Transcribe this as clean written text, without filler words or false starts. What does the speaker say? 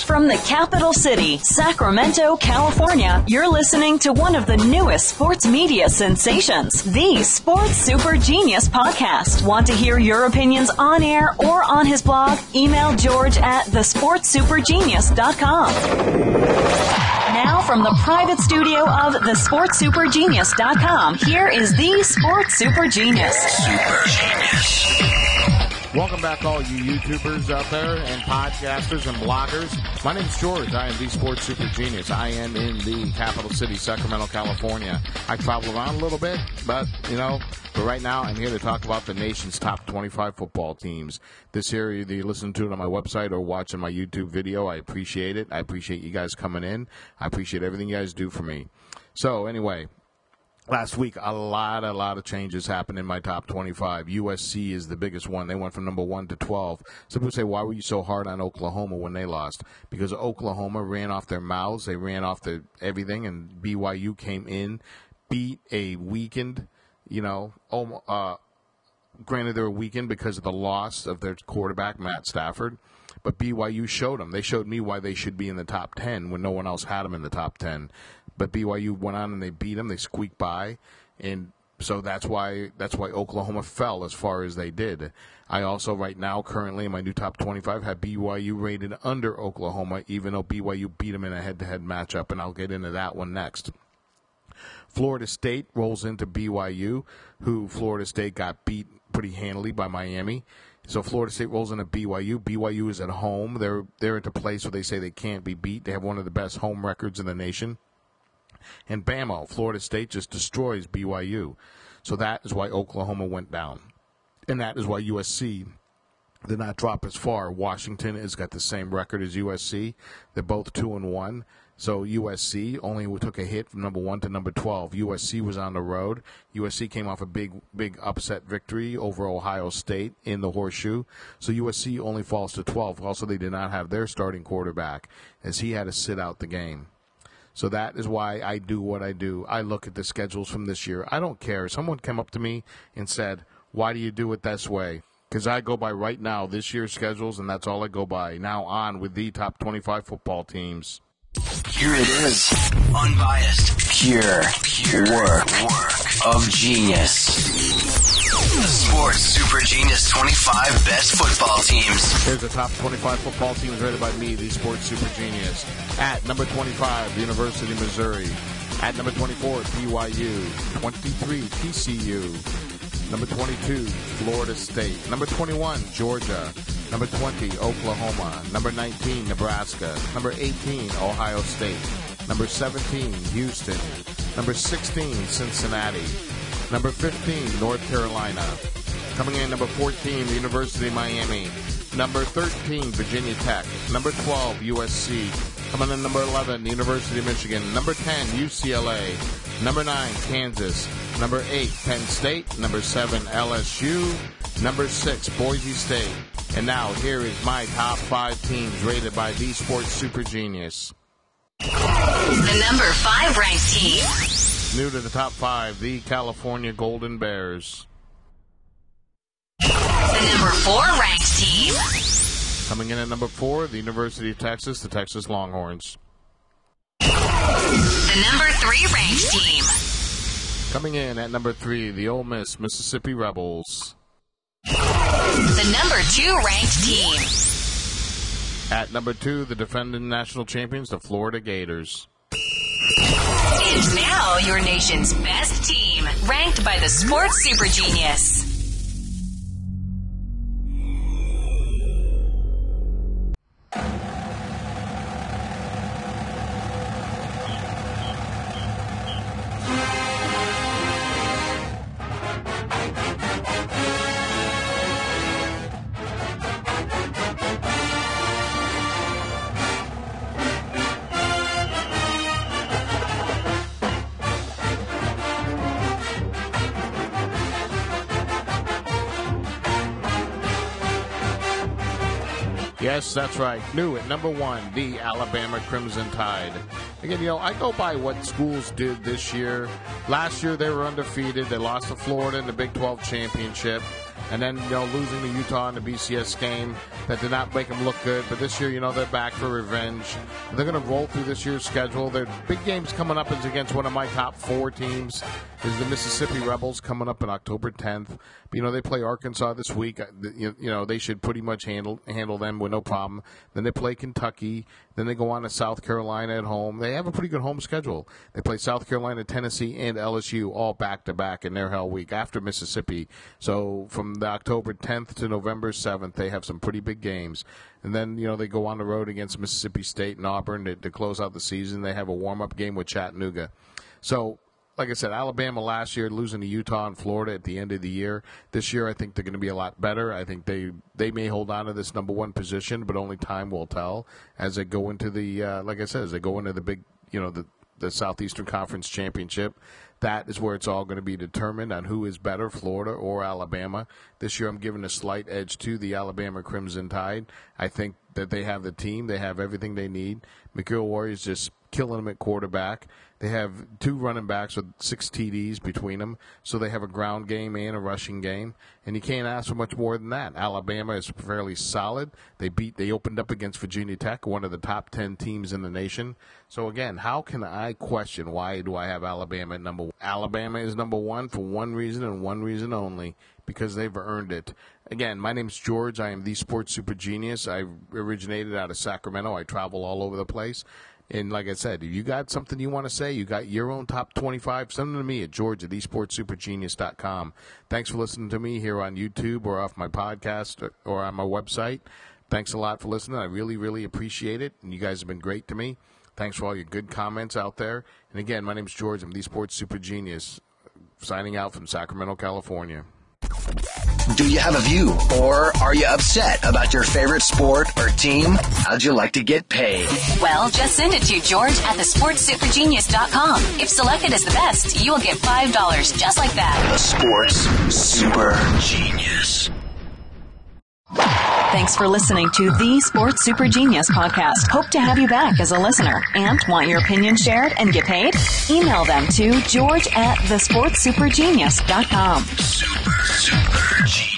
From the capital city, Sacramento, California, you're listening to one of the newest sports media sensations, the Sports Super Genius Podcast. Want to hear your opinions on air or on his blog? Email George at thesportsupergenius.com. Now from the private studio of thesportsupergenius.com, here is the Sports Super Genius. Super Genius. Welcome back, all you YouTubers out there and podcasters and bloggers. My name's George. I am the Sports Super Genius. I am in the capital city, Sacramento, California. I travel around a little bit, but right now I'm here to talk about the nation's top 25 football teams. This here, either you listen to it on my website or watching my YouTube video. I appreciate it. I appreciate you guys coming in. I appreciate everything you guys do for me. So, anyway. Last week, a lot of changes happened in my top 25. USC is the biggest one. They went from number 1 to 12. Some people say, why were you so hard on Oklahoma when they lost? Because Oklahoma ran off their mouths. They ran off their everything, and BYU came in, beat a weakened, granted they were weakened because of the loss of their quarterback, Matt Stafford. But BYU showed them. They showed me why they should be in the top 10 when no one else had them in the top 10. But BYU went on and they beat them. They squeaked by, and so that's why Oklahoma fell as far as they did. I also right now, currently in my new top 25, have BYU rated under Oklahoma, even though BYU beat them in a head-to-head matchup, and I'll get into that one next. Florida State rolls into BYU, who Florida State got beat pretty handily by Miami. So Florida State rolls into BYU. BYU is at home. They're at a place where they say they can't be beat. They have one of the best home records in the nation. And bammo, Florida State just destroys BYU. So that is why Oklahoma went down. And that is why USC did not drop as far. Washington has got the same record as USC. They're both 2-1. So USC only took a hit from number 1 to number 12. USC was on the road. USC came off a big upset victory over Ohio State in the Horseshoe. So USC only falls to 12. Also, they did not have their starting quarterback, as he had to sit out the game. So that is why I do what I do. I look at the schedules from this year. I don't care. Someone came up to me and said, why do you do it this way? Because I go by right now this year's schedules, and that's all I go by. Now on with the top 25 football teams. Here it is. Unbiased. Pure work of genius. The Sports Super Genius 25 best football teams. Here's the top 25 football teams rated by me, the Sports Super Genius. At number 25, the University of Missouri. At number 24, BYU. 23, TCU. Number 22, Florida State. Number 21, Georgia. Number 20, Oklahoma. Number 19, Nebraska. Number 18, Ohio State. Number 17, Houston. Number 16, Cincinnati. Number 15, North Carolina. Coming in number 14, the University of Miami. Number 13, Virginia Tech. Number 12, USC. Coming in number 11, the University of Michigan. Number 10, UCLA. Number 9, Kansas. Number 8, Penn State. Number 7, LSU. Number 6, Boise State. And now here is my top 5 teams rated by the Sports Super Genius. The number 5 ranked team. New to the top 5, the California Golden Bears. The number 4 ranked team. Coming in at number 4, the University of Texas, the Texas Longhorns. The number 3 ranked team. Coming in at number 3, the Ole Miss Mississippi Rebels. The number 2 ranked team. At number 2, the defending national champions, the Florida Gators. And now your nation's best team, ranked by the Sports Super Genius. Yes, that's right. Knew it. Number 1, the Alabama Crimson Tide. Again, I go by what schools did this year. Last year they were undefeated. They lost to Florida in the Big 12 championship. And then, losing to Utah in the BCS game, that did not make them look good. But this year, they're back for revenge. They're going to roll through this year's schedule. Their big games coming up is against one of my top 4 teams, is the Mississippi Rebels, coming up on October 10th. But, they play Arkansas this week. They should pretty much handle them with no problem. Then they play Kentucky. Then they go on to South Carolina at home. They have a pretty good home schedule. They play South Carolina, Tennessee, and LSU all back-to-back in their hell week after Mississippi. So from the October 10th to November 7th, they have some pretty big games. And then, they go on the road against Mississippi State and Auburn to close out the season. They have a warm-up game with Chattanooga. So, like I said, Alabama last year losing to Utah and Florida at the end of the year. This year, I think they're going to be a lot better. I think they may hold on to this number 1 position, but only time will tell as they go into the, like I said, as they go into the big, the Southeastern Conference Championship. That is where it's all going to be determined on who is better, Florida or Alabama. This year I'm giving a slight edge to the Alabama Crimson Tide. I think that they have the team. They have everything they need. McGill Warriors just killing them at quarterback. They have 2 running backs with 6 TDs between them, so they have a ground game and a rushing game, and you can't ask for much more than that. Alabama is fairly solid. They opened up against Virginia Tech, one of the top 10 teams in the nation. So again, how can I question why do I have Alabama at number 1? Alabama is number 1 for one reason and one reason only, because they've earned it. Again, my name's George. I am the Sports Super Genius. I originated out of Sacramento. I travel all over the place. And like I said, if you got something you want to say, you got your own top 25, send them to me at george@esportsupergenius.com. Thanks for listening to me here on YouTube or off my podcast or on my website. Thanks a lot for listening. I really, really appreciate it. And you guys have been great to me. Thanks for all your good comments out there. And again, my name's George. I'm the Sports Super Genius, signing out from Sacramento, California. Do you have a view, or are you upset about your favorite sport or team? How'd you like to get paid? Well, just send it to george@thesportsupergenius.com. If selected as the best, you will get $5 just like that. The Sports Super Genius. Thanks for listening to the Sports Super Genius podcast. Hope to have you back as a listener. And want your opinion shared and get paid? Email them to george@thesportsupergenius.com. Super Genius.